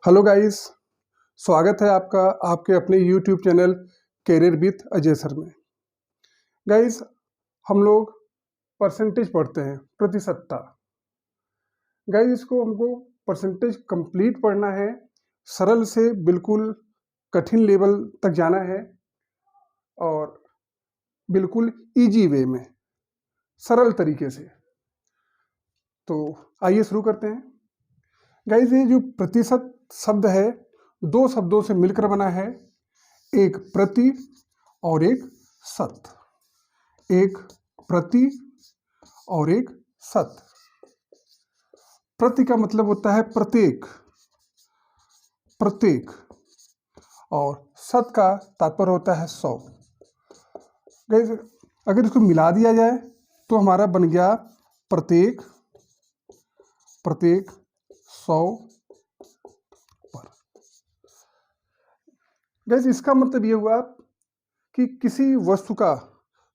Hello guys, स्वागत है आपका आपके अपने YouTube channel career with Ajay sir में। गाइस, हम लोग परसेंटेज पढ़ते हैं, प्रतिशतता। गाइस, इसको हमको परसेंटेज कंप्लीट पढ़ना है, सरल से बिल्कुल कठिन लेवल तक जाना है और बिल्कुल इजी वे में, सरल तरीके से। तो आइए शुरू करते हैं। गाइस, ये जो प्रतिशत शब्द है, दो शब्दों से मिलकर बना है, एक प्रति और एक शत। एक प्रति और एक शत। प्रति का मतलब होता है प्रत्येक, प्रत्येक, और शत का तात्पर्य होता है 100। गाइस, अगर इसको मिला दिया जाए तो हमारा बन गया प्रत्येक, प्रत्येक 100 पर। गाइस, इसका मतलब ये हुआ कि किसी वस्तु का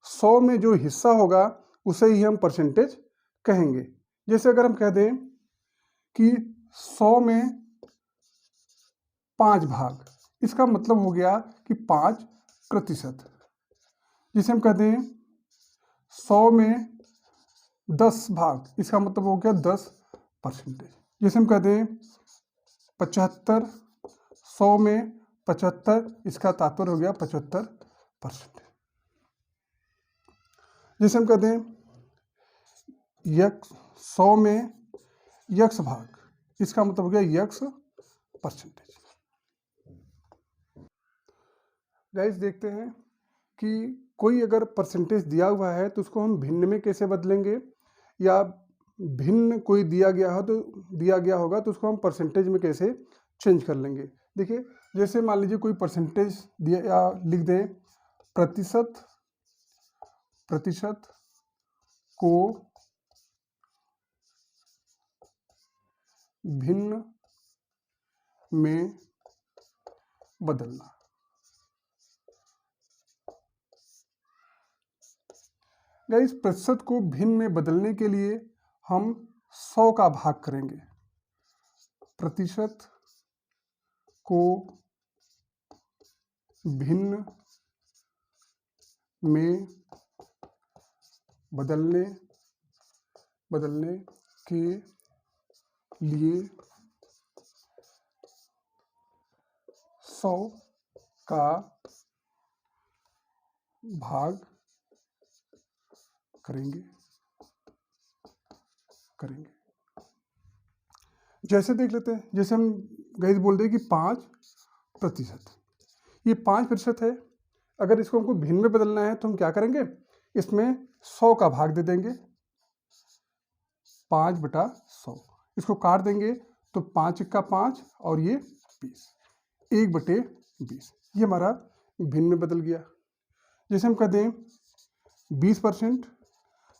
100 में जो हिस्सा होगा उसे ही हम परसेंटेज कहेंगे। जैसे अगर हम कह दें कि 100 में 5 भाग, इसका मतलब हो गया कि 5%। जिसे हम कहते हैं 100 में 10 भाग, इसका मतलब हो गया 10%। जैसे हम कहते हैं 75, 100 में 75, इसका तात्पर्य हो गया 75%। जैसे हम कहते हैं 100 में x भाग, इसका मतलब हो गया x परसेंटेज। गाइस, देखते हैं कि कोई अगर परसेंटेज दिया हुआ है तो उसको हम भिन्न में कैसे बदलेंगे, या भिन्न कोई दिया गया होगा तो उसको हम परसेंटेज में कैसे चेंज कर लेंगे। देखिए, जैसे मान लीजिए कोई परसेंटेज दिया या लिख दें प्रतिशत, प्रतिशत को भिन्न में बदलना। गाइस, प्रतिशत को भिन्न में बदलने के लिए हम 100 का भाग करेंगे। प्रतिशत को भिन्न में बदलने के लिए 100 का भाग करेंगे। जैसे देख लेते हैं, जैसे हम गाइस बोल दें कि 5%, ये 5% है। अगर इसको हमको भिन्न में बदलना है तो हम क्या करेंगे, इसमें 100 का भाग दे देंगे, 5/100। इसको काट देंगे तो 5 का 5 और ये 20, 1/20, ये हमारा भिन्न में बदल गया। जैसे हम कह दें 20%,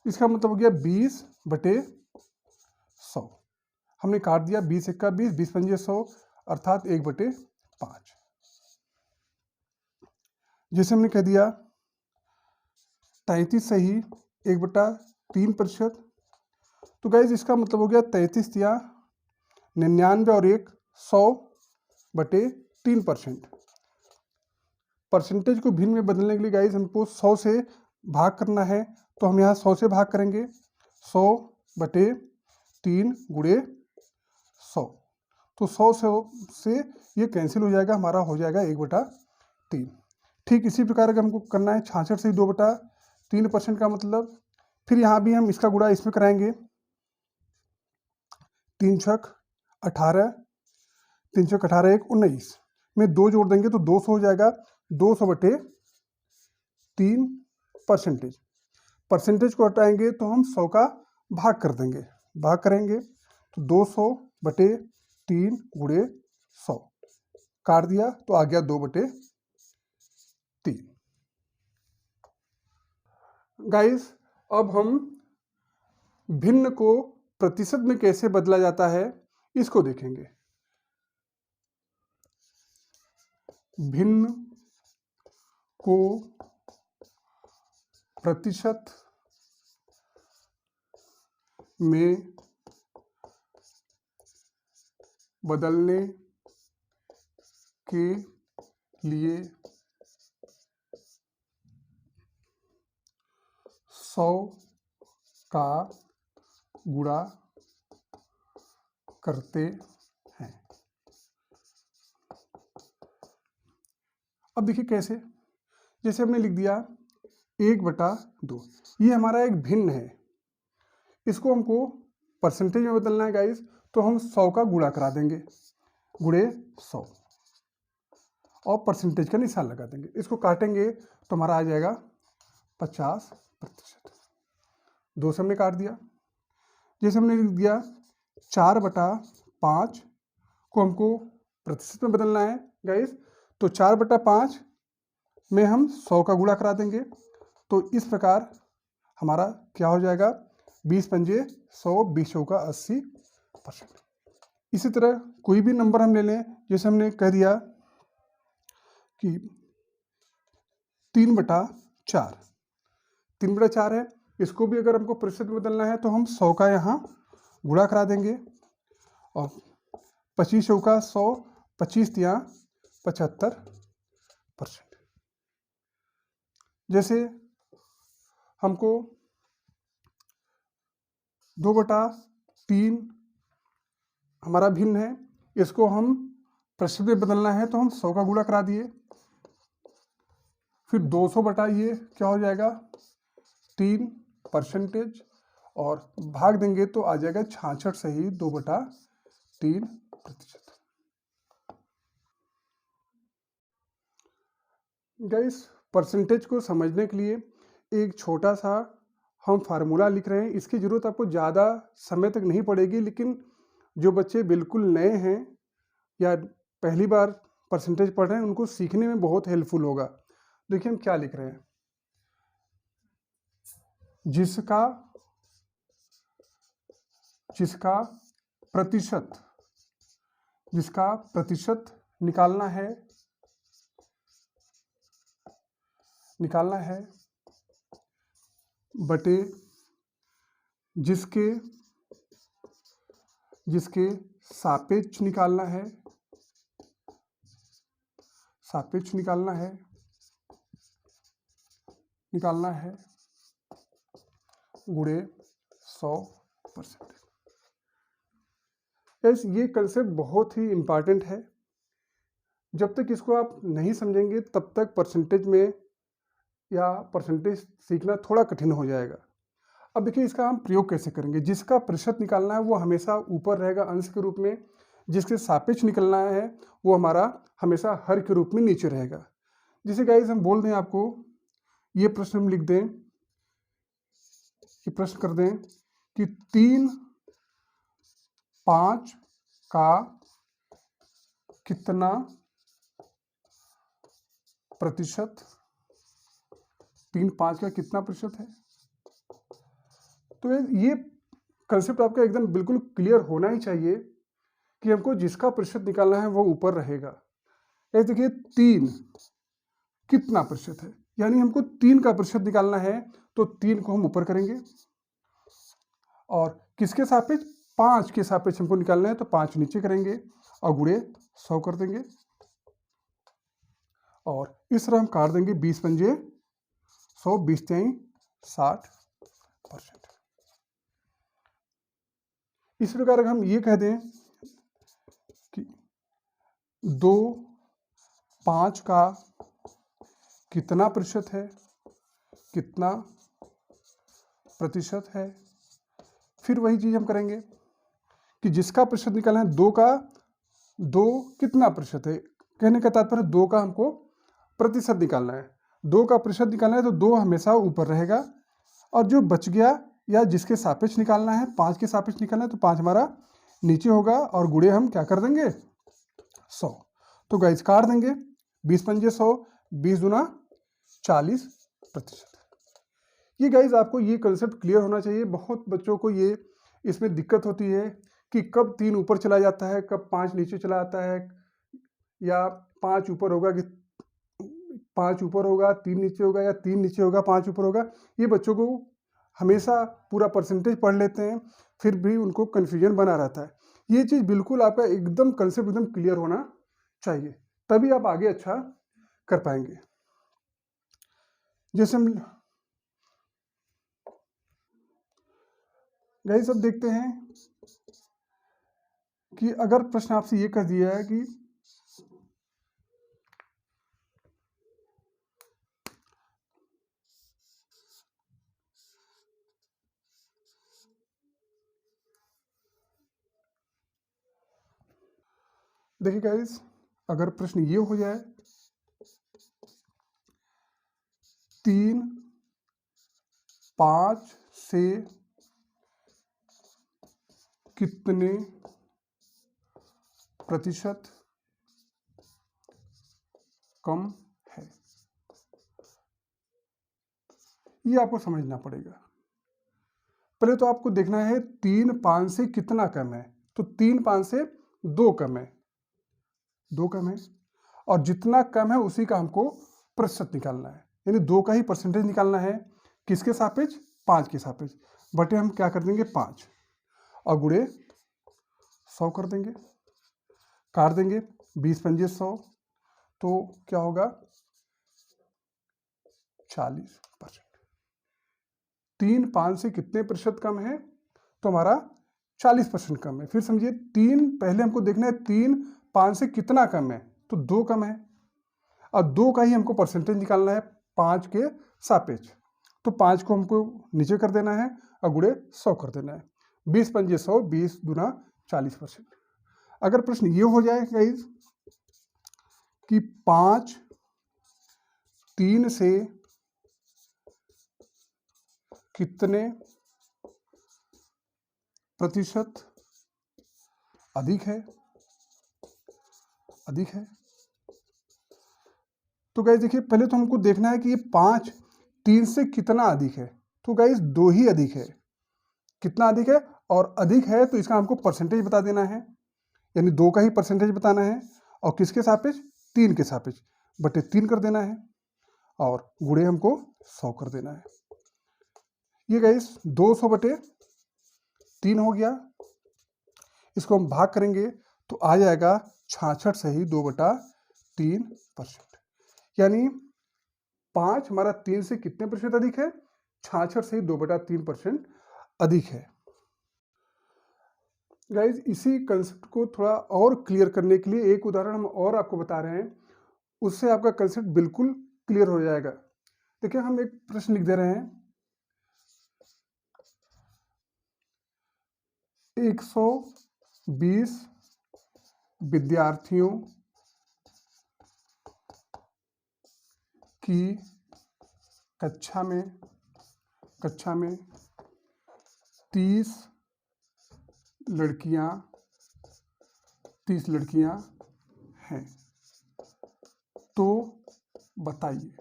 इसका मतलब हो गया 20/100। हमने काट दिया, 20 का 20, 20 पंजे 100, अर्थात 1/5। जैसे हमने कह दिया 33 सही 1/3%, तो गाइज इसका मतलब हो गया 33 या 99 और 1 100/3%। परसेंटेज को भिन्न में बदलने के लिए गाइज हमको 100 से भाग करना है, तो हम यहाँ 100 से भाग करेंगे, 100/3 गुणे 100। तो 100 से ये कैंसिल हो जाएगा, हमारा हो जाएगा 1/3। ठीक इसी प्रकार अगर हमको करना है 66 से 2/3% का मतलब, फिर यहाँ भी हम इसका गुणा इसमें कराएंगे, 3 छक 18, 3 छक 18 1 19 में 2 जोड़ देंगे तो 200 हो जाएगा। 200/3 परसेंटेज। परसेंटेज को हटाएंगे तो हम 100 का भाग कर देंगे, भाग करेंगे तो 200/3 गुणे 100, काट दिया तो आ गया 2/3। गाइस, अब हम भिन्न को प्रतिशत में कैसे बदला जाता है इसको देखेंगे। भिन्न को प्रतिशत में बदलने के लिए 100 का गुणा करते हैं। अब देखिए कैसे, जैसे हमने लिख दिया 1/2, ये हमारा एक भिन्न है, इसको हमको परसेंटेज में बदलना है गाइस, तो हम 100 का गुणा करा देंगे, गुणे 100 और परसेंटेज का निशान लगा देंगे। इसको काटेंगे तो हमारा आ जाएगा 50%। 2 से हमने काट दिया। जैसे हमने लिख दिया 4/5 को हमको प्रतिशत में बदलना है गाइस, तो 4/5 में हम 100 का गुणा करा देंगे, तो इस प्रकार हमारा क्या हो जाएगा, 20 पंजे 100, 20 चौका 80%। इसी तरह कोई भी नंबर हम ले लें, जैसे हमने कह दिया कि 3/4, 3/4 है, इसको भी अगर हमको प्रतिशत में बदलना है तो हम 100 का यहाँ गुणा करा देंगे, और 25 चौका 100, 25 तिया 75%। जैसे हमको 2/3 हमारा भिन्न है, इसको हम प्रतिशत में बदलना है तो हम 100 का गुणा करा दिए, फिर 200 बटा ये क्या हो जाएगा 3%, और भाग देंगे तो आ जाएगा 66 से ही 2/3%। गाइस, परसेंटेज को समझने के लिए एक छोटा सा हम फार्मूला लिख रहे हैं, इसकी ज़रूरत आपको ज़्यादा समय तक नहीं पड़ेगी, लेकिन जो बच्चे बिल्कुल नए हैं या पहली बार परसेंटेज पढ़ रहे हैं उनको सीखने में बहुत हेल्पफुल होगा। देखिए हम क्या लिख रहे हैं, जिसका प्रतिशत निकालना है बटे जिसके सापेक्ष निकालना है गुणे 100%। ये कंसेप्ट बहुत ही इम्पॉर्टेंट है, जब तक इसको आप नहीं समझेंगे तब तक परसेंटेज में या परसेंटेज सीखना थोड़ा कठिन हो जाएगा। अब देखिए इसका हम प्रयोग कैसे करेंगे। जिसका प्रतिशत निकालना है वो हमेशा ऊपर रहेगा अंश के रूप में, जिसके सापेक्ष निकलना है वो हमारा हमेशा हर के रूप में नीचे रहेगा। जैसे गाइस हम बोल दें आपको, ये प्रश्न हम लिख दें, ये प्रश्न कर दें कि 3/5 का कितना प्रतिशत, 3/5 का कितना प्रतिशत है। तो ये कंसेप्ट आपका एकदम बिल्कुल क्लियर होना ही चाहिए कि हमको जिसका प्रतिशत निकालना है वो ऊपर रहेगा। ये देखिए 3 कितना प्रतिशत है, यानी हमको 3 का प्रतिशत निकालना है, तो 3 को हम ऊपर करेंगे, और किसके सापेक्ष, 5 के सापेक्ष हमको निकालना है तो 5 नीचे करेंगे और गुणे 100 कर देंगे, और इस तरह हम काट देंगे 20 पंजे 100, 20 तिहाई 60%। इस प्रकार अगर हम ये कह दें कि 2/5 का कितना प्रतिशत है, फिर वही चीज हम करेंगे कि जिसका प्रतिशत निकालना है, 2 का 2 कितना प्रतिशत है, कहने का तात्पर्य 2 का हमको प्रतिशत निकालना है, 2 का प्रतिशत निकालना है तो 2 हमेशा ऊपर रहेगा, और जो बच गया या जिसके सापेक्ष निकालना है, 5 के सापेक्ष निकालना है तो 5 हमारा नीचे होगा, और गुणे हम क्या कर देंगे 100। तो गाइस काट देंगे 20 पंजे 100, 20 दूना 40%। ये गाइस आपको ये कंसेप्ट क्लियर होना चाहिए। बहुत बच्चों को ये इसमें दिक्कत होती है कि कब 3 ऊपर चला जाता है, कब 5 नीचे चला आता है, या 5 ऊपर होगा कि 5 ऊपर होगा 3 नीचे होगा, या 3 नीचे होगा 5 ऊपर होगा। ये बच्चों को हमेशा पूरा परसेंटेज पढ़ लेते हैं, फिर भी उनको कन्फ्यूजन बना रहता है। ये चीज़ बिल्कुल आपका एकदम कंसेप्ट एकदम क्लियर होना चाहिए। तभी आप आगे अच्छा कर पाएंगे। जैसे हम गाइस अब देखते हैं कि अगर प्रश्न आपसे ये कह दिया है कि देखिए गाइस, अगर प्रश्न ये हो जाए 3, 5 से कितने प्रतिशत कम है, ये आपको समझना पड़ेगा। पहले तो आपको देखना है 3 5 से कितना कम है, तो 3 5 से 2 कम है, 2 कम है, और जितना कम है उसी का हमको प्रतिशत निकालना है, यानी 2 का ही परसेंटेज निकालना है। किसके सापेक्ष? 5 के सापेक्ष। बटे हम क्या कर देंगे 5 और गुणे 100 कर देंगे, काट देंगे 20 पंजे 100, तो क्या होगा 40%। 3 5 से कितने प्रतिशत कम है, तो हमारा 40% कम है। फिर समझिए 3, पहले हमको देखना है 3 5 से कितना कम है, तो 2 कम है, और 2 का ही हमको परसेंटेज निकालना है 5 के सापेक्ष। तो 5 को हमको नीचे कर देना है और गुणे 100 कर देना है। 20 पंजे 100, 20 दूना 40%। अगर प्रश्न ये हो जाए गाइस कि 5 3 से कितने प्रतिशत अधिक है, अधिक है, तो गाइस देखिए पहले तो हमको देखना है कि ये 5 3 से कितना अधिक है, तो गाइस 2 ही अधिक है। कितना अधिक है? और अधिक है तो इसका हमको परसेंटेज बता देना है, यानी 2 का ही परसेंटेज बताना है, और किसके सापेक्ष? 3 के सापेक्ष, बटे 3 कर देना है, और गुणे हमको 100 कर देना है। ये गाइस 200 बटे 3 हो गया। इसको हम भाग करेंगे तो आ जाएगा 66 से ही 2/3%, यानी 5 हमारा 3 से कितने प्रतिशत अधिक है? 66 से ही 2/3% अधिक है। गाइज इसी कंसेप्ट को थोड़ा और क्लियर करने के लिए एक उदाहरण हम और आपको बता रहे हैं, उससे आपका कंसेप्ट बिल्कुल क्लियर हो जाएगा। देखिए हम एक प्रश्न लिख दे रहे हैं, 120 विद्यार्थियों की कक्षा में 30 लड़कियां हैं, तो बताइए।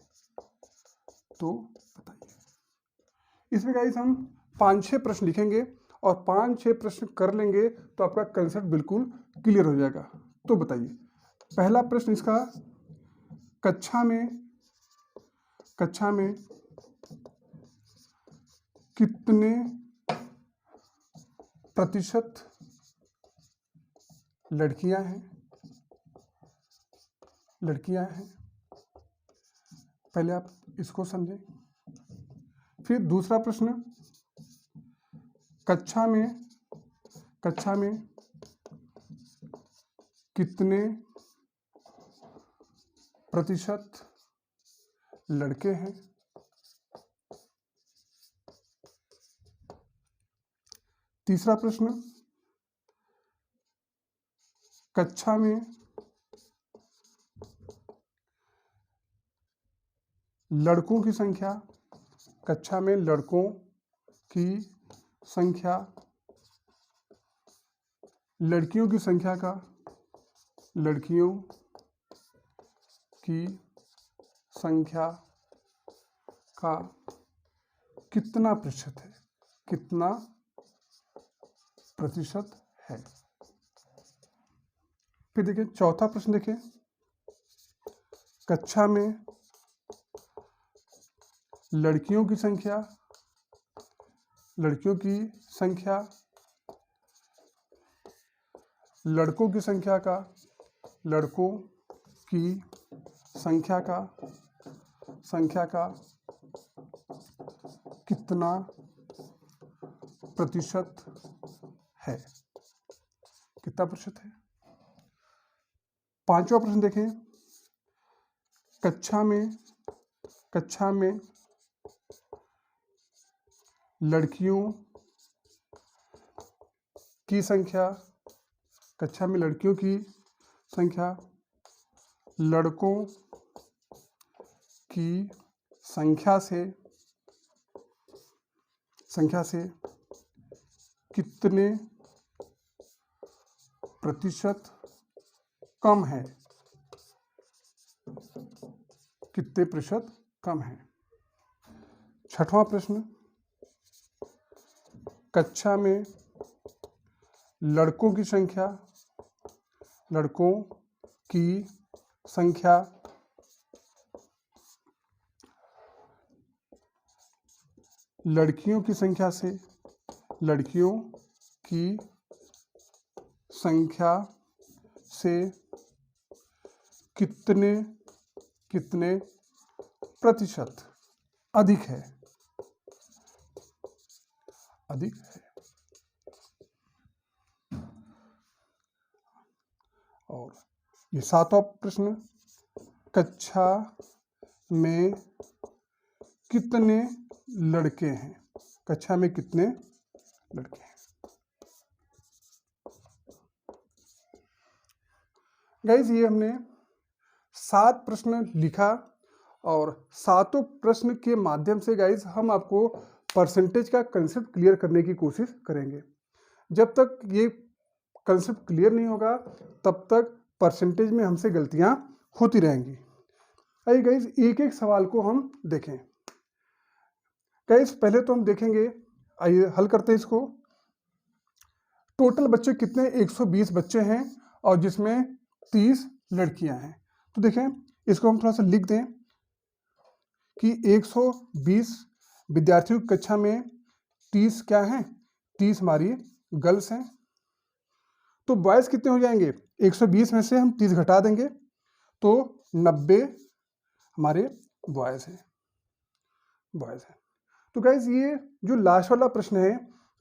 इसमें गाइस हम 5-6 प्रश्न लिखेंगे और 5-6 प्रश्न कर लेंगे तो आपका कंसेप्ट बिल्कुल क्लियर हो जाएगा। तो बताइए, पहला प्रश्न इसका, कक्षा में कितने प्रतिशत लड़कियां हैं? पहले आप इसको समझें। फिर दूसरा प्रश्न, कक्षा में कितने प्रतिशत लड़के हैं? तीसरा प्रश्न, कक्षा में लड़कों की संख्या लड़कियों की संख्या का कितना प्रतिशत है? फिर देखिए चौथा प्रश्न, देखिए कक्षा में लड़कियों की संख्या लड़कों की की संख्या का कितना प्रतिशत है, कितना प्रतिशत है। पांचवा प्रश्न देखें, कक्षा में लड़कियों की संख्या, कक्षा में लड़कियों की संख्या लड़कों की संख्या से कितने प्रतिशत कम है, कितने प्रतिशत कम है। छठवां प्रश्न, कक्षा में लड़कों की संख्या लड़कियों की संख्या से कितने प्रतिशत अधिक है, और ये सातवां प्रश्न, कक्षा में कितने लड़के हैं, कक्षा में कितने लड़के हैं। गाइस ये हमने 7 प्रश्न लिखा और सातों प्रश्न के माध्यम से गाइस हम आपको परसेंटेज का कंसेप्ट क्लियर करने की कोशिश करेंगे। जब तक ये कंसेप्ट क्लियर नहीं होगा तब तक परसेंटेज में हमसे गलतियां होती रहेंगी। आइए गाइस एक एक सवाल को हम देखें। गाइस पहले तो हम देखेंगे, आइए हल करते हैं इसको। टोटल बच्चे कितने, 120 बच्चे हैं और जिसमें 30 लड़कियां हैं। तो देखें इसको हम थोड़ा सा लिख दें कि 120 विद्यार्थियों की कक्षा में 30 क्या हैं, 30 हमारी गर्ल्स हैं। तो बॉयज कितने हो जाएंगे, 120 में से हम 30 घटा देंगे तो 90 हमारे बॉयज हैं। तो गाइज ये जो लास्ट वाला प्रश्न है,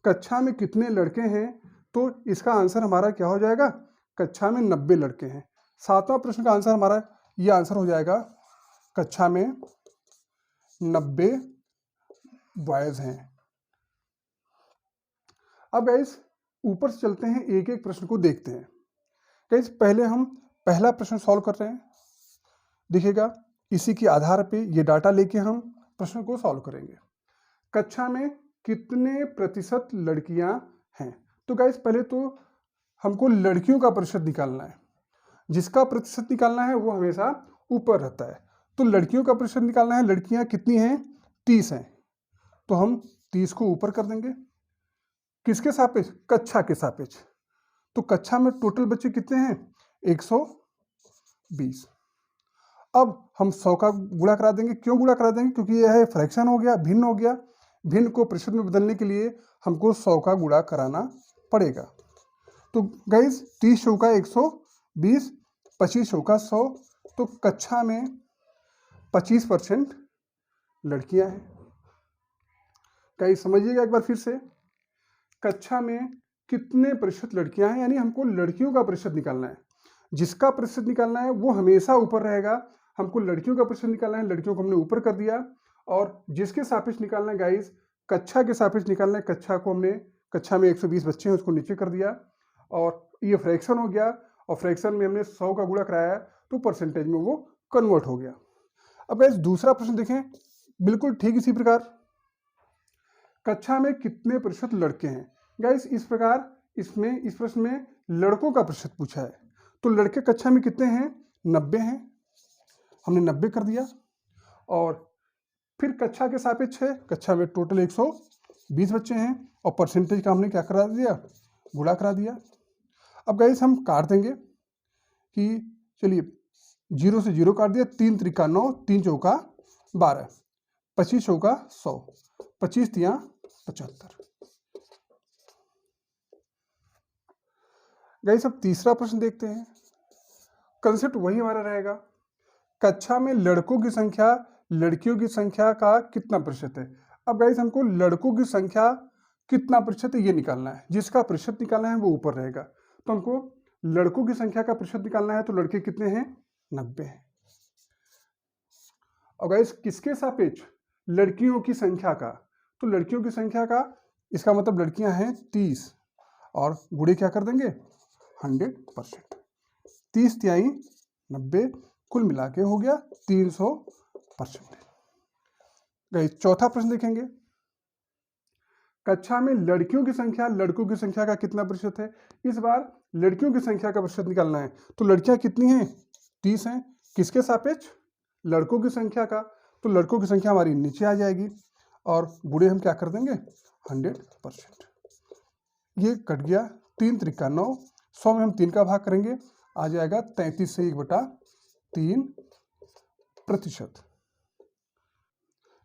कक्षा में कितने लड़के हैं, तो इसका आंसर हमारा क्या हो जाएगा, कक्षा में 90 लड़के हैं। सातवां प्रश्न का आंसर हमारा ये आंसर हो जाएगा, कक्षा में 90 बॉयज हैं। अब गाइज ऊपर से चलते हैं, एक एक प्रश्न को देखते हैं। गाइज पहले हम पहला प्रश्न सॉल्व कर रहे हैं, देखिएगा इसी के आधार पे ये डाटा लेके हम प्रश्न को सॉल्व करेंगे। कक्षा में कितने प्रतिशत लड़कियां हैं। तो गाइज पहले तो हमको लड़कियों का प्रतिशत निकालना है, जिसका प्रतिशत निकालना है वो हमेशा ऊपर रहता है। तो लड़कियों का प्रतिशत निकालना है, लड़कियां कितनी हैं, 30 हैं, तो हम 30 को ऊपर कर देंगे। किसके सापेक्ष, कक्षा के सापेक्ष। तो कक्षा में टोटल बच्चे कितने हैं, 120। अब हम 100 का गुणा करा देंगे। क्यों गुणा करा देंगे, क्योंकि यह है फ्रैक्शन हो गया, भिन्न हो गया। भिन्न को प्रतिशत में बदलने के लिए हमको 100 का गुणा कराना पड़ेगा। तो गाइज 30 चौका 120, 25 चौका 100, तो कक्षा में 25% लड़कियां हैं। गाइज समझिएगा एक बार फिर से, कक्षा में कितने प्रतिशत लड़कियां हैं, यानी हमको लड़कियों का प्रतिशत निकालना है। जिसका प्रतिशत निकालना है वो हमेशा ऊपर रहेगा। हमको लड़कियों का प्रतिशत निकालना है, लड़कियों को हमने ऊपर कर दिया। और जिसके सापेक्ष निकालना है गाइस, कक्षा के सापेक्ष निकालना है। कक्षा को हमने, कक्षा में 120 बच्चे हैं उसको नीचे कर दिया और ये फ्रैक्शन हो गया, और फ्रैक्शन में हमने 100 का गुणा कराया तो परसेंटेज में वो कन्वर्ट हो गया। अब गाइस दूसरा प्रश्न देखें, बिल्कुल ठीक इसी प्रकार, कक्षा में कितने प्रतिशत लड़के हैं। गाइस इस प्रकार इसमें, इस प्रश्न में लड़कों का प्रतिशत पूछा है। तो लड़के कक्षा में कितने हैं, 90 हैं, हमने 90 कर दिया। और फिर कक्षा के सापेक्ष है, कक्षा में टोटल 120 बच्चे हैं और परसेंटेज का हमने क्या करा दिया, गुणा करा दिया। अब गाइस हम काट देंगे कि चलिए 0 से 0 काट दिया, 3 त्रिका 9, 3 चौका 12, 25 चौका 100, 25 तिया 75। गाइस अब तीसरा प्रश्न देखते हैं, कंसेप्ट वही हमारा रहेगा। कक्षा में लड़कों की संख्या लड़कियों की संख्या का कितना प्रतिशत है। अब गाइस हमको लड़कों की संख्या कितना प्रतिशत है ये निकालना है, जिसका प्रतिशत निकालना है वो ऊपर रहेगा। तो हमको लड़कों की संख्या का प्रतिशत निकालना है, तो लड़के कितने हैं, 90 हैं। और गाइस किसके सापेक्ष, लड़कियों की संख्या का, तो लड़कियों की संख्या का इसका मतलब लड़कियां हैं 30 और गुणे क्या कर देंगे 100%। 30 तिहाई 90 कुल मिला के हो गया 300%। गाइस चौथा प्रश्न देखेंगे, कक्षा में लड़कियों की संख्या लड़कों की संख्या का कितना प्रतिशत है। इस बार लड़कियों की संख्या का प्रतिशत निकालना है, तो लड़कियां कितनी हैं 30 हैं, किसके सापेक्ष, लड़कों की संख्या का, तो लड़कों की संख्या हमारी नीचे आ जाएगी और गुणे हम क्या कर देंगे 100%। ये कट गया, 3 त्रिका 9, 100 में हम 3 का भाग करेंगे, आ जाएगा 33 से 1/3%।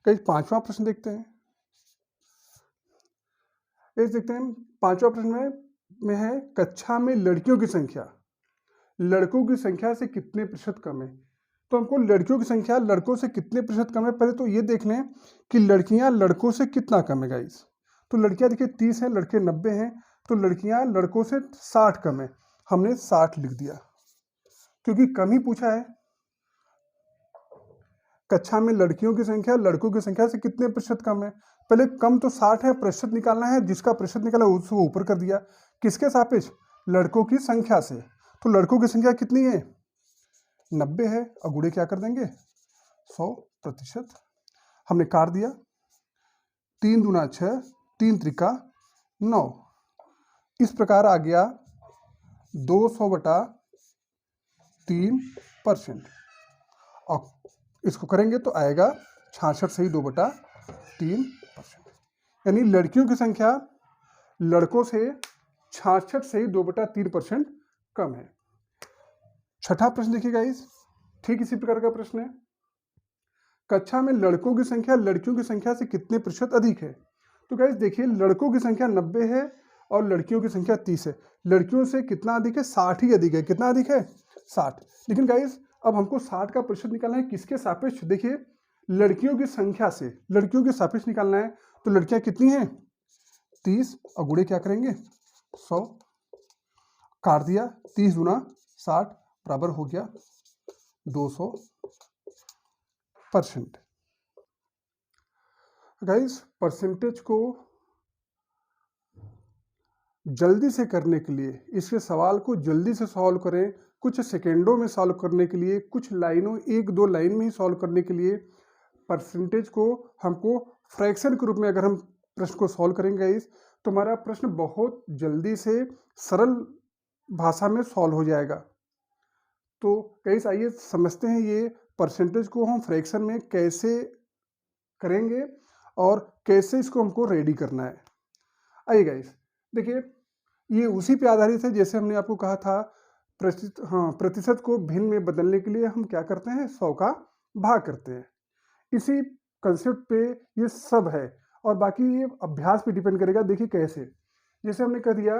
कहीं पांचवा प्रश्न देखते हैं। इस देखते हैं पांचवा प्रश्न में है कक्षा में लड़कियों की संख्या लड़कों की संख्या से कितने प्रतिशत कम है। तो हमको लड़कियों की संख्या लड़कों से कितने प्रतिशत कम है, पहले तो ये देख लें कि लड़कियां लड़कों से कितना कम है गाइस। तो लड़कियां देखिए 30 है, लड़के 90 हैं, तो लड़कियां लड़कों से 60 कम है, हमने 60 लिख दिया क्योंकि कम ही पूछा है। कक्षा में लड़कियों की संख्या लड़कों की संख्या से कितने प्रतिशत कम है, पहले कम तो 60 है, प्रतिशत निकालना है, जिसका प्रतिशत निकाला उसको ऊपर कर दिया, किसके सापेक्ष, लड़कों की संख्या से। तो लड़कों की संख्या कितनी है 90 है और गुणे क्या कर देंगे 100%। हमने काट दिया, 3 दूना 6, 3 त्रिका 9, इस प्रकार आ गया 200/3%। और इसको करेंगे तो आएगा 66 से ही 2/3%, यानी लड़कियों की संख्या लड़कों से 66 से ही 2/3% कम है। छठा प्रश्न देखिए गाइस, ठीक इसी प्रकार का प्रश्न है, कक्षा में लड़कों की संख्या लड़कियों की संख्या से कितने प्रतिशत अधिक है। तो गाइस देखिए लड़कों की संख्या 90 है और लड़कियों की संख्या 30 है, लड़कियों से कितना अधिक है 60 ही अधिक है, कितना अधिक है 60। लेकिन गाइस अब हमको 60 का प्रतिशत निकालना है, किसके सापेक्ष, देखिए लड़कियों की संख्या से लड़कियों के सापेक्ष निकालना है, तो लड़कियां कितनी हैं 30 और गुणे क्या करेंगे 100, काट दिया, 30 गुना 60 बराबर हो गया 200%। गाइस परसेंटेज को जल्दी से करने के लिए, इसके सवाल को जल्दी से सॉल्व करें, कुछ सेकेंडों में सॉल्व करने के लिए, कुछ लाइनों 1-2 लाइन में ही सॉल्व करने के लिए परसेंटेज को हमको फ्रैक्शन के रूप में अगर हम प्रश्न को सॉल्व करेंगे गाइस, तो हमारा प्रश्न बहुत जल्दी से सरल भाषा में सॉल्व हो जाएगा। तो गाइस आइए समझते हैं ये परसेंटेज को हम फ्रैक्शन में कैसे करेंगे और कैसे इसको हमको रेडी करना है। आइए गाइस देखिए, ये उसी पे आधारित है जैसे हमने आपको कहा था प्रतिशत को भिन्न में बदलने के लिए हम क्या करते हैं 100 का भाग करते हैं। इसी कंसेप्ट पे ये सब है और बाकी ये अभ्यास पे डिपेंड करेगा। देखिए कैसे, जैसे हमने कह दिया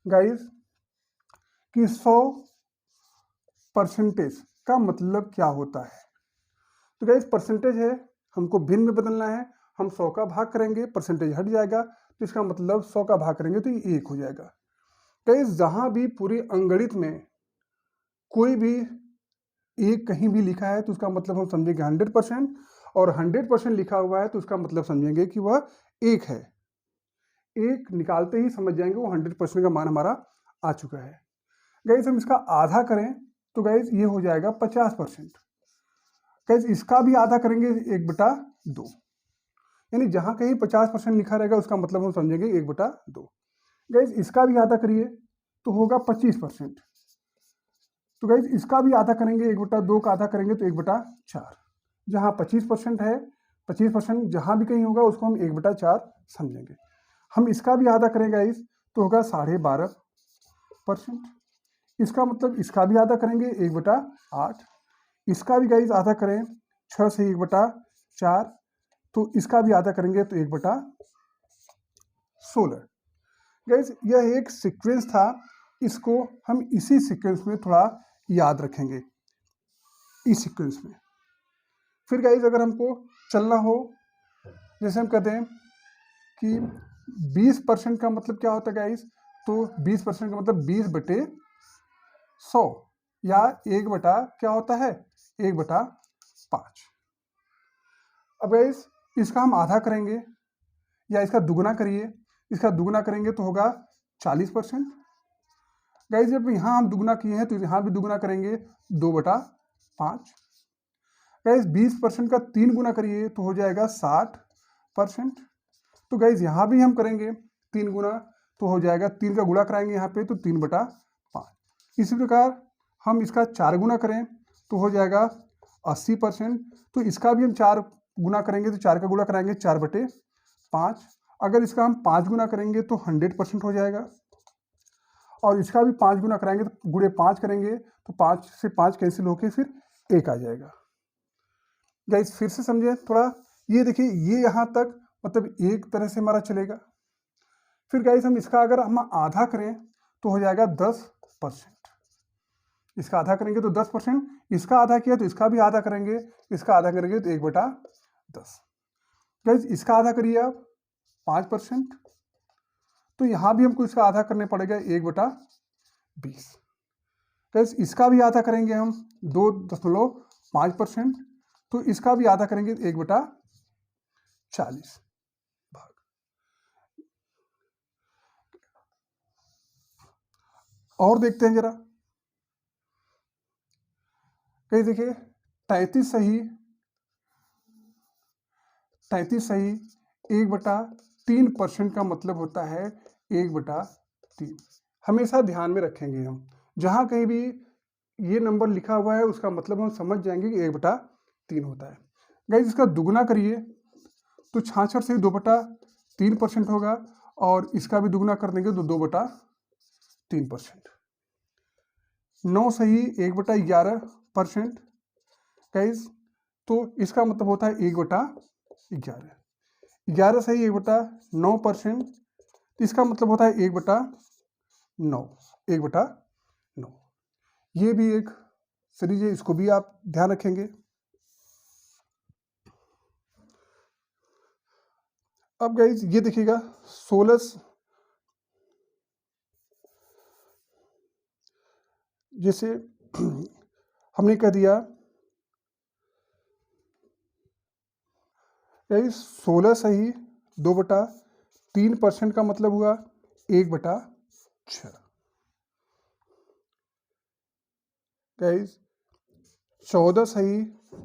गाइस कि 100% का मतलब क्या होता है। तो गाइस परसेंटेज है, हमको भिन्न में बदलना है, हम 100 का भाग करेंगे परसेंटेज हट जाएगा, तो इसका मतलब 100 का भाग करेंगे तो ये 1 हो जाएगा। गाइस जहां भी पूरी अंगणित में कोई भी एक कहीं भी लिखा है तो उसका मतलब हम समझेंगे 100%, और 100% लिखा हुआ है तो उसका मतलब समझेंगे कि वह 1 है। 1 निकालते ही समझ जाएंगे वो 100% का मान हमारा आ चुका है। गाइस हम इसका आधा करें तो गाइस ये हो जाएगा 50%। गाइस इसका भी आधा करेंगे 1/2, यानी जहां कहीं 50% लिखा रहेगा उसका मतलब हम समझेंगे 1/2। गाइस इसका भी आधा करिए तो होगा 25%। तो गाइस इसका भी आधा करेंगे 1/2 का आधा करेंगे तो 1/4। जहां 25% है, 25% जहां भी कहीं होगा उसको हम 1/4 समझेंगे। हम इसका भी आधा करेंगे गाइस तो होगा 12.5%। इसका मतलब इसका भी आधा करेंगे 1/8। इसका भी गाइस आधा करें 6 से 1/4, तो इसका भी आधा करेंगे तो 1/16। गाइस यह एक सीक्वेंस था, इसको हम इसी सीक्वेंस में थोड़ा याद रखेंगे इस सीक्वेंस में। फिर गाइज अगर हमको चलना हो, जैसे हम कहते हैं कि 20% का मतलब क्या होता है गाइज, तो 20% का मतलब 20/100 या 1 बटा क्या होता है 1/5। अब गाइज इसका हम आधा करेंगे या इसका दुगना करिए, इसका दुगना करेंगे तो होगा 40%। गाइज जब यहाँ हम दुगना किए हैं तो यहाँ भी दुगना करेंगे 2/5। गाइज 20% का 3 गुना करिए तो हो जाएगा 60%। तो गाइज यहाँ भी हम करेंगे 3 गुना तो हो जाएगा, 3 का गुणा कराएंगे यहाँ पे तो 3/5। इसी प्रकार हम इसका 4 गुना करें तो हो जाएगा 80%। तो इसका भी हम 4 गुना करेंगे तो 4 का गुणा कराएंगे 4/5। अगर इसका हम 5 गुना करेंगे तो 100% हो जाएगा, और इसका भी 5 गुना कराएंगे तो गुणे 5 करेंगे तो 5 से 5 कैंसिल होके फिर 1 आ जाएगा। गाइस फिर से समझें थोड़ा, ये देखिए ये यहाँ तक मतलब एक तरह से हमारा चलेगा। फिर गाइस हम इसका अगर हम आधा करें तो हो जाएगा 10%। इसका आधा करेंगे तो 10%, इसका आधा किया तो इसका भी आधा करेंगे, इसका आधा करेंगे तो 1/10। गाइस इसका आधा करिए आप 5%, तो यहाँ भी हमको इसका आधा करने पड़ेगा 1/20। गाइस इसका भी आधा करेंगे हम 2.5%, तो इसका भी आधा करेंगे 1/40 भाग। और देखते हैं जरा, कहीं देखिए 33 सही 1/3% का मतलब होता है 1/3। हमेशा ध्यान में रखेंगे हम, जहाँ कहीं भी ये नंबर लिखा हुआ है उसका मतलब हम समझ जाएंगे कि 1/3 होता है। गाइस इसका दुगना करिए तो 66 से 2/3% होगा, और इसका भी दुगना कर देंगे तो 2/3%। 9 सही 1/11%। गाइस तो इसका मतलब होता है 1/11। 11 सही 1/9%, तो इसका मतलब होता है 1/9। 1/9 ये भी एक सीरीज है, इसको भी आप ध्यान रखेंगे। अब गाइज ये देखिएगा 16 जैसे हमने कह दिया गाइज 16 सही 2/3% का मतलब हुआ 1/6। गाइज 14 सही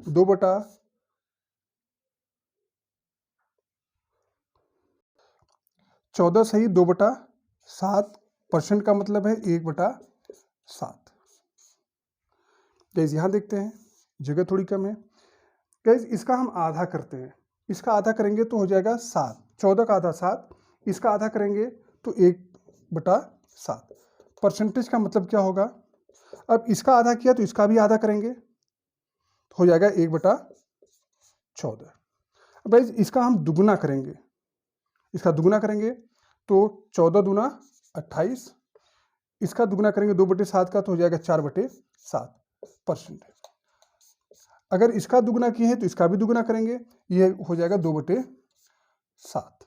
2/7% का मतलब है 1/7। गाइज यहाँ देखते हैं जगह थोड़ी कम है। गाइज इसका हम आधा करते हैं, इसका आधा करेंगे तो हो जाएगा 7। 14 का आधा 7, इसका आधा करेंगे तो 1/7। परसेंटेज का मतलब क्या होगा, अब इसका आधा किया तो इसका भी आधा करेंगे तो हो जाएगा 1/14। अब गाइज इसका हम दुगुना करेंगे, इसका दुगुना करेंगे तो 14 दूना 28, इसका दुगुना करेंगे 2/7 का तो हो जाएगा 4/7%। अगर इसका दुगुना किए हैं तो इसका भी दुगुना करेंगे, ये हो जाएगा 2/7।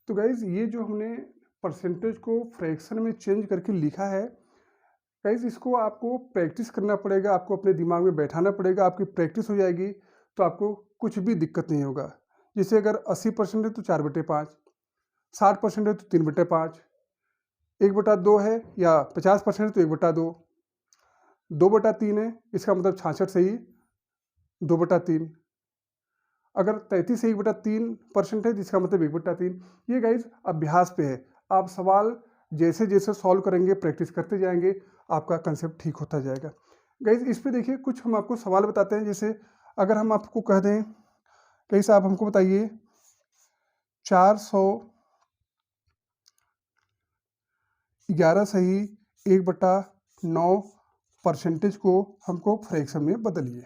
तो गाइज ये जो हमने परसेंटेज को फ्रैक्शन में चेंज करके लिखा है, गाइज इसको आपको प्रैक्टिस करना पड़ेगा, आपको अपने दिमाग में बैठाना पड़ेगा। आपकी प्रैक्टिस हो जाएगी तो आपको कुछ भी दिक्कत नहीं होगा। जैसे अगर 80% है तो 4/5, 60% है तो 3/5, 1/2 है या 50% है तो 1/2, 2/3 है इसका मतलब 66 से ही 2/3। अगर 33 से 1/3% है तो इसका मतलब 1/3। ये गाइज अभ्यास पे है, आप सवाल जैसे जैसे सॉल्व करेंगे प्रैक्टिस करते जाएंगे आपका कंसेप्ट ठीक होता जाएगा। गाइज इस पे देखिए कुछ हम आपको सवाल बताते हैं। जैसे अगर हम आपको कह दें कैसे, आप हमको बताइए 411 सही 1/9% को हमको फ्रैक्शन में बदलिए।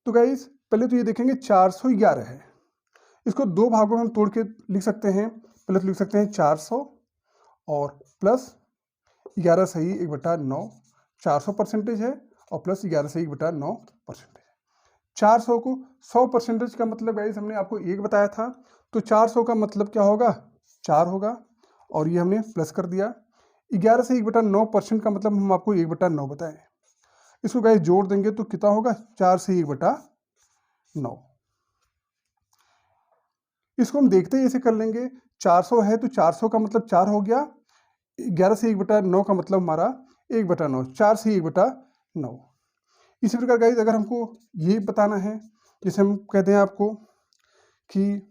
तो गाइज पहले तो ये देखेंगे 411 है, इसको दो भागों में हम तोड़ के लिख सकते हैं। पहले तो लिख सकते हैं 400 और प्लस 11 सही 1/9, 400% है, और प्लस 11 सही 1/9%। 400 को 100% का मतलब गाइस हमने आपको 1 बताया था, तो 400 का मतलब क्या होगा, 4 होगा, और ये हमने प्लस कर दिया। 11 से 1/9% का मतलब हम आपको 1/9 बताए। इसको गाइस जोड़ देंगे तो कितना होगा, 4 से 1/9। इसको हम देखते ही ऐसे कर लेंगे, 400 है तो 400 का मतलब 4 हो गया, 11 से 1/9 का मतलब हमारा 1/9, 4 से 1/9। इसी प्रकार गाइस अगर हमको ये बताना है, जैसे हम कहते हैं आपको कि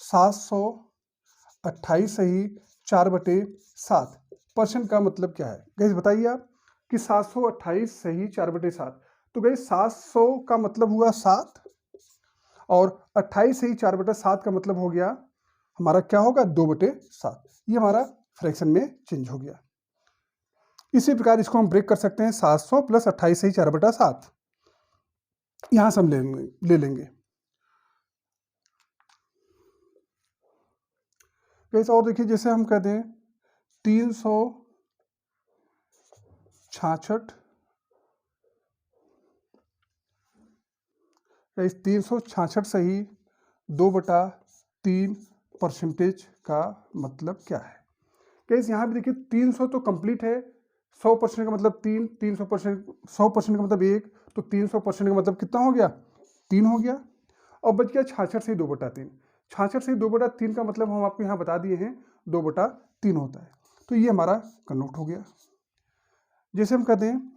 728 सही 4/7% का मतलब क्या है, गाइस बताइए आप कि 728 सही 4/7। तो गाइस 700 का मतलब हुआ 7, और 28 सही 4/7 का मतलब हो गया हमारा क्या होगा, 2/7। ये हमारा फ्रैक्शन में चेंज हो गया। इसी प्रकार इसको हम ब्रेक कर सकते हैं, 700 प्लस 28 सही 4/7, यहां से हम ले लेंगे। कैसे, और देखिए जैसे हम कहते हैं 366, 366 सही 2/3% का मतलब क्या है। कैसे यहाँ भी देखिए 300 तो कंप्लीट है, 100% का मतलब 3, 300%, 100% का मतलब 1, तो 300% का मतलब कितना हो गया, 3 हो गया। और बच गया 66 से 2/3। 66 से 2/3 का मतलब हम आपको यहाँ बता दिए हैं 2/3 होता है, तो ये हमारा कन्वर्ट हो गया। जैसे हम कहते हैं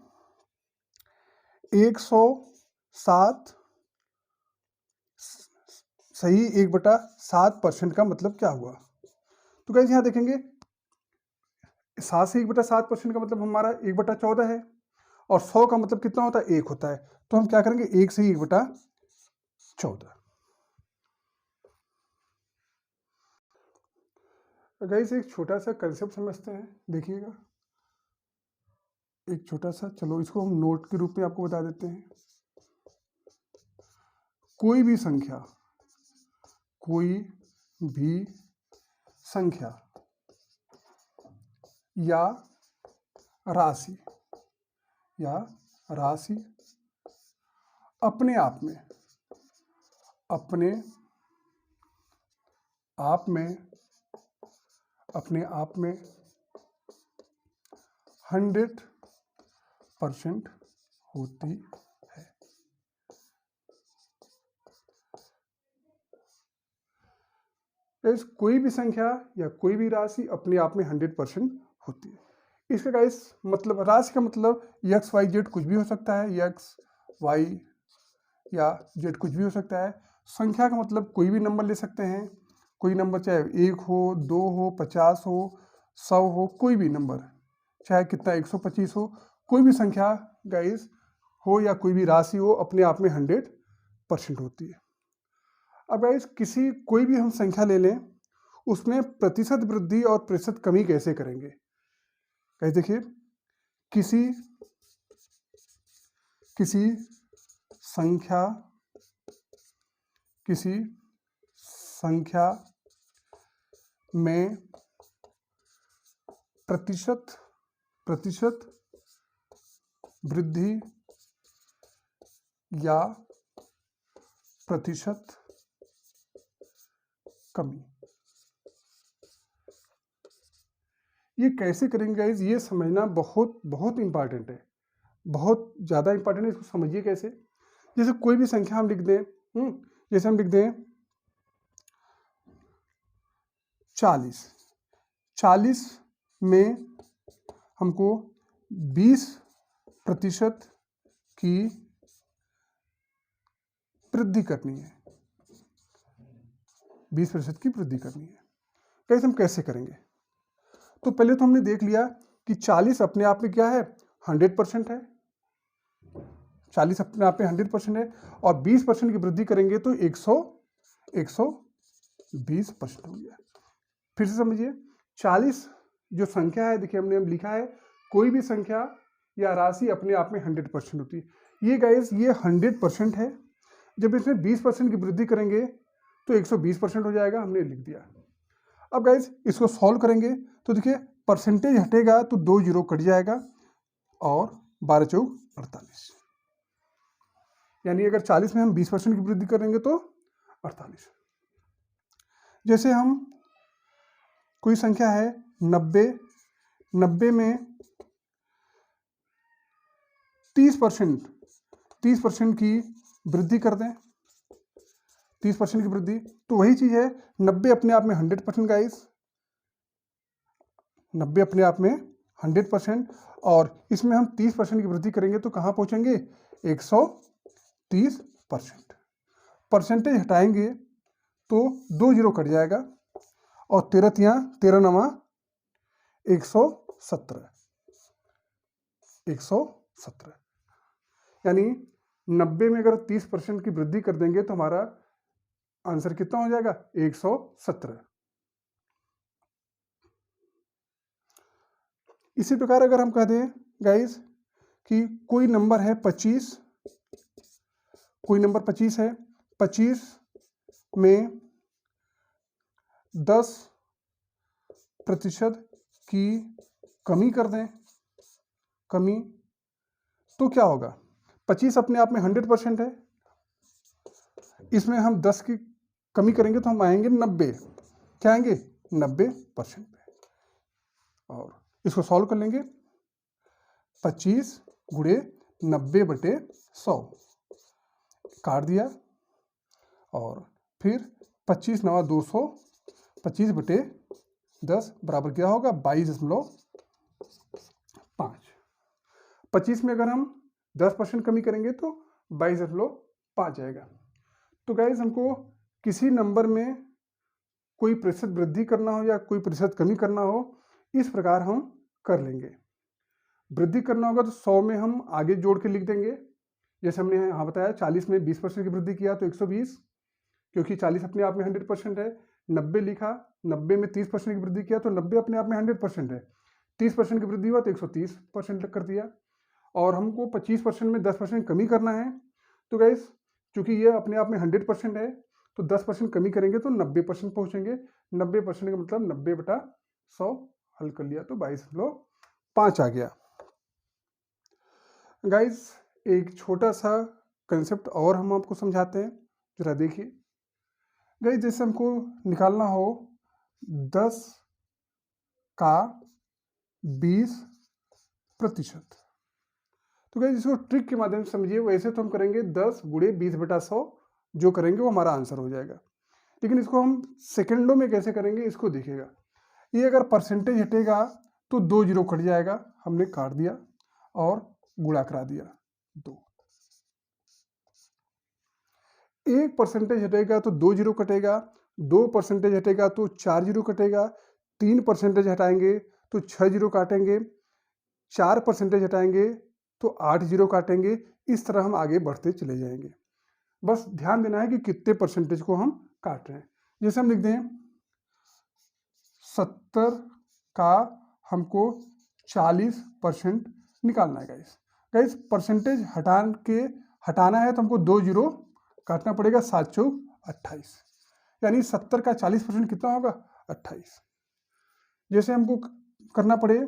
107 सही 1/7% का मतलब क्या हुआ। तो गाइस यहाँ देखेंगे 7 से 1/7% का मतलब हमारा 1/14 है, और 100 का मतलब कितना होता है, 1 होता है। तो हम क्या करेंगे, 1 से 1/14। गाइस एक छोटा सा कंसेप्ट समझते हैं, देखिएगा एक छोटा सा, चलो इसको हम नोट के रूप में आपको बता देते हैं। कोई भी संख्या या राशि अपने आप में 100% होती है। कोई भी संख्या या कोई भी राशि अपने आप में 100% होती है। इसका गाइस मतलब, राशि का मतलब एक्स वाई जेड कुछ भी हो सकता है, एक्स वाई या जेड कुछ भी हो सकता है। संख्या का मतलब कोई भी नंबर ले सकते हैं, कोई नंबर चाहे 1 हो, 2 हो, 50 हो, 100 हो, कोई भी नंबर, चाहे कितना 125 हो, कोई भी संख्या गाइस हो या कोई भी राशि हो, अपने आप में 100% होती है। अब गाइस कोई भी हम संख्या ले लें, उसमें प्रतिशत वृद्धि और प्रतिशत कमी कैसे करेंगे। गाइस देखिए किसी संख्या में प्रतिशत वृद्धि या प्रतिशत कमी, ये कैसे करेंगे गाइस, ये समझना बहुत बहुत इंपॉर्टेंट है, बहुत ज़्यादा इंपॉर्टेंट है। इसको समझिए कैसे। जैसे कोई भी संख्या हम लिख दें, जैसे हम लिख दें 40 में हमको 20% की वृद्धि करनी है, 20% की वृद्धि करनी है। कैसे, हम कैसे करेंगे। तो पहले तो हमने देख लिया कि 40 अपने आप में क्या है, 100% है। 40 अपने आप में 100% है, और 20% की वृद्धि करेंगे तो 120% हो गया। फिर से समझिए, 40 जो संख्या है, देखिए हमने लिखा है कोई भी संख्या या राशि अपने आप में 100% होती है। ये गाइस ये 100% है, जब इसमें 20% की वृद्धि करेंगे तो 120% हो जाएगा, हमने लिख दिया। अब गाइस इसको सॉल्व करेंगे तो देखिए परसेंटेज हटेगा तो 2 जीरो कट जाएगा और 12 चौक 48, यानी अगर 40 में हम 20% की वृद्धि करेंगे तो 48। जैसे हम कोई संख्या है 90, 90 में 30% की वृद्धि कर दें, 30% की वृद्धि, तो वही चीज़ है 90 अपने आप में 100% गाइस, 90 अपने आप में 100%, और इसमें हम 30% की वृद्धि करेंगे तो कहाँ पहुँचेंगे 130%। परसेंटेज हटाएंगे तो 2 जीरो कट जाएगा और 13 नवा 117, 117, यानी 90 में अगर 30% की वृद्धि कर देंगे तो हमारा आंसर कितना हो जाएगा 117। इसी प्रकार अगर हम कह दें गाइस कि कोई नंबर है 25, कोई नंबर 25 है, 25 में 10% की कमी कर दें, कमी, तो क्या होगा 25 अपने आप में 100% है, इसमें हम 10 की कमी करेंगे तो हम आएंगे 90, क्या आएंगे 90% पे, और इसको सॉल्व कर लेंगे 25 गुणे 90/100 काट दिया, और फिर 25 नवा 200, 25/10 बराबर क्या होगा 22.5। 25 में अगर हम 10% कमी करेंगे तो 22.5 जाएगा। तो गाइज हमको किसी नंबर में कोई प्रतिशत वृद्धि करना हो या कोई प्रतिशत कमी करना हो, इस प्रकार हम कर लेंगे। वृद्धि करना होगा तो 100 में हम आगे जोड़ के लिख देंगे, जैसे हमने यहाँ बताया 40 में 20% की वृद्धि किया तो 120, क्योंकि 40 अपने आप में 100% है। 90 लिखा, 90 में 30% की वृद्धि किया तो 90 अपने आप में 100% है, 30% की वृद्धि हुआ तो 130% कर दिया। और हमको 25% में 10% कमी करना है, तो गाइस चूंकि ये अपने आप में 100% है तो 10% कमी करेंगे तो 90% पहुंचेंगे। 90% का मतलब 90/100 हल कर लिया तो 22.5 आ गया। गाइस एक छोटा सा कंसेप्ट और हम आपको समझाते हैं, जरा देखिए। गाइस जैसे हमको निकालना हो 10 का 20%, तो गाइस इसको ट्रिक के माध्यम से समझिए। वैसे तो हम करेंगे 10 गुणे 20/100, जो करेंगे वो हमारा आंसर हो जाएगा, लेकिन इसको हम सेकंडों में कैसे करेंगे इसको देखिएगा। ये अगर परसेंटेज हटेगा तो 2 जीरो कट जाएगा, हमने काट दिया और गुणा करा दिया 2। 1% हटेगा तो 2 जीरो कटेगा, 2% हटेगा तो 4 जीरो कटेगा, 3% हटाएंगे तो 6 जीरो काटेंगे, 4% हटाएंगे तो 8 जीरो काटेंगे। इस तरह हम आगे बढ़ते चले जाएंगे। बस ध्यान देना है कि कितने परसेंटेज को हम काट रहे हैं। जैसे हम लिख दें 70 का हमको 40% निकालना है गाइस। गाइस परसेंटेज हटाना है तो हमको 2 जीरो काटना पड़ेगा, 7 चौक 28, यानी 70 का 40% कितना होगा 28। जैसे हमको करना पड़े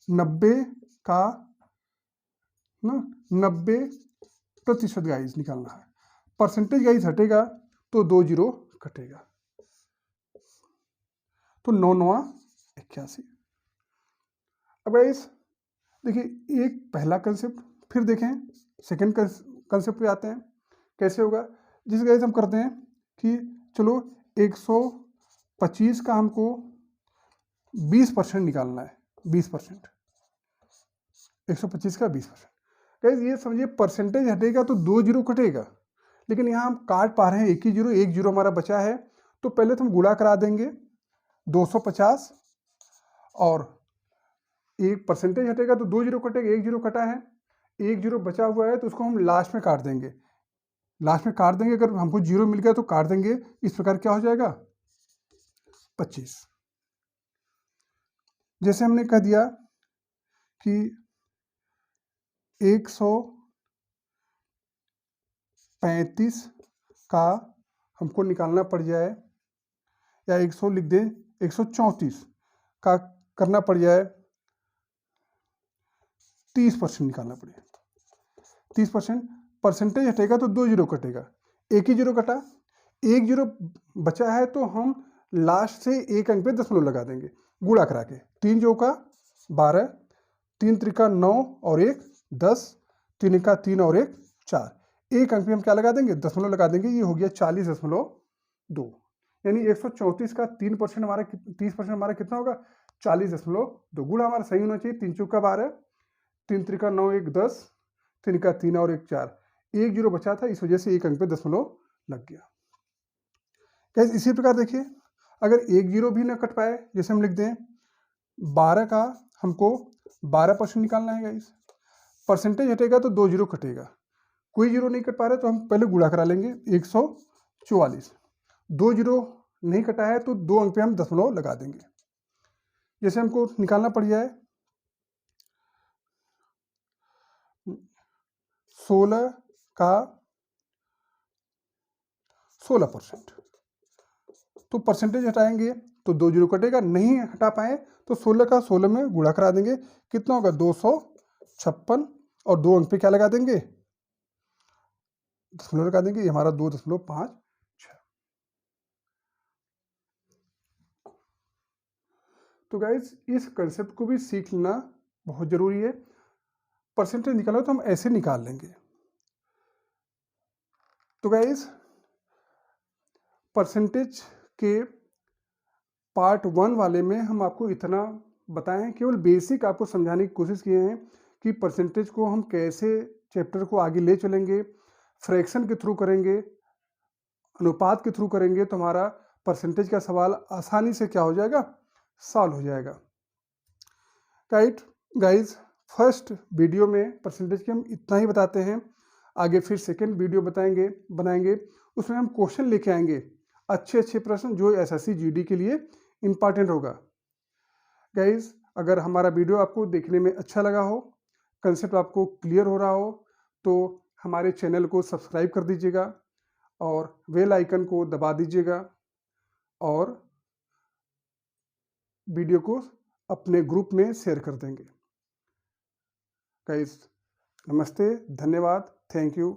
90 का 90% गाइस निकालना है, परसेंटेज गाइस हटेगा तो 2 जीरो कटेगा, तो 9 9 81। अब गाइस देखिए एक पहला कंसेप्ट, फिर देखें सेकंड कंसेप्ट पे आते हैं कैसे होगा। जिस गाइस हम करते हैं कि चलो 125 का हमको 20% निकालना है, 20%, 125 का 20%। गाइस ये समझिए परसेंटेज हटेगा तो 2 जीरो कटेगा, लेकिन यहाँ हम काट पा रहे हैं एक ही जीरो, एक जीरो हमारा बचा है, तो पहले तो हम गुणा करा देंगे 250, और एक परसेंटेज हटेगा तो 2 जीरो कटेगा, एक जीरो कटा है, एक जीरो बचा हुआ है तो उसको हम लास्ट में काट देंगे, लास्ट में काट देंगे। अगर हमको जीरो मिल गया तो काट देंगे, इस प्रकार क्या हो जाएगा 25। जैसे हमने कह दिया कि 135 का हमको निकालना पड़ जाए, या 100 लिख दें 134, का करना पड़ जाए 30% निकालना पड़ेगा। 30% परसेंटेज हटेगा तो 2 जीरो कटेगा, एक ही जीरो कटा, एक जीरो बचा है तो हम लास्ट से एक अंक पे दशमलव लगा देंगे गुणा करा के। 3 चौका 12, 3 त्रिका 9 और 1 10, 3 का 3 और 1 4, एक अंक पे हम क्या लगा देंगे, दशमलव लगा देंगे। ये हो गया 40.2, यानी 134 का 3% हमारा 30% हमारा कितना होगा, 40.2। गुणा हमारा सही होना चाहिए। 3 चौका 12, 3 त्रिका 9 1 10, 3 का 3 और 1 4, एक जीरो बचा था, इस वजह से एक अंक पे दशमलव लग गया। गाइस इसी प्रकार देखिए, अगर एक जीरो भी ना कट पाए, जैसे हम लिख दें 12 का हमको 12% निकालना है गाइस, परसेंटेज हटेगा तो 2 जीरो कटेगा, कोई जीरो नहीं कट पा रहा है तो हम पहले गुणा करा लेंगे 144, 2 जीरो नहीं कटा है तो 2 अंक पे हम दशमलव लगा देंगे। जैसे हमको निकालना पड़ जाए 16 का 16%, तो परसेंटेज हटाएंगे तो 2 जीरो कटेगा, नहीं हटा पाए तो 16 का 16 में गुणा करा देंगे, कितना होगा 256, और 2 अंक पे क्या लगा देंगे, दशमलव लगा देंगे, ये हमारा 2.56। तो गाइज इस कंसेप्ट को भी सीख लेना बहुत जरूरी है। परसेंटेज निकालो तो हम ऐसे निकाल लेंगे। तो गाइज परसेंटेज के पार्ट 1 वाले में हम आपको इतना बताएं, केवल बेसिक आपको समझाने की कोशिश किए हैं कि परसेंटेज को हम कैसे चैप्टर को आगे ले चलेंगे, फ्रैक्शन के थ्रू करेंगे, अनुपात के थ्रू करेंगे तो हमारा परसेंटेज का सवाल आसानी से क्या हो जाएगा, सॉल्व हो जाएगा। राइट गाइज, फर्स्ट वीडियो में परसेंटेज के हम इतना ही बताते हैं, आगे फिर सेकेंड वीडियो बनाएंगे, उसमें हम क्वेश्चन लेके आएंगे, अच्छे प्रश्न जो एसएससी जीडी के लिए इम्पॉर्टेंट होगा। गाइज अगर हमारा वीडियो आपको देखने में अच्छा लगा हो, कंसेप्ट आपको क्लियर हो रहा हो, तो हमारे चैनल को सब्सक्राइब कर दीजिएगा और बेल आइकन को दबा दीजिएगा, और वीडियो को अपने ग्रुप में शेयर कर देंगे। गाइज नमस्ते, धन्यवाद, थैंक यू।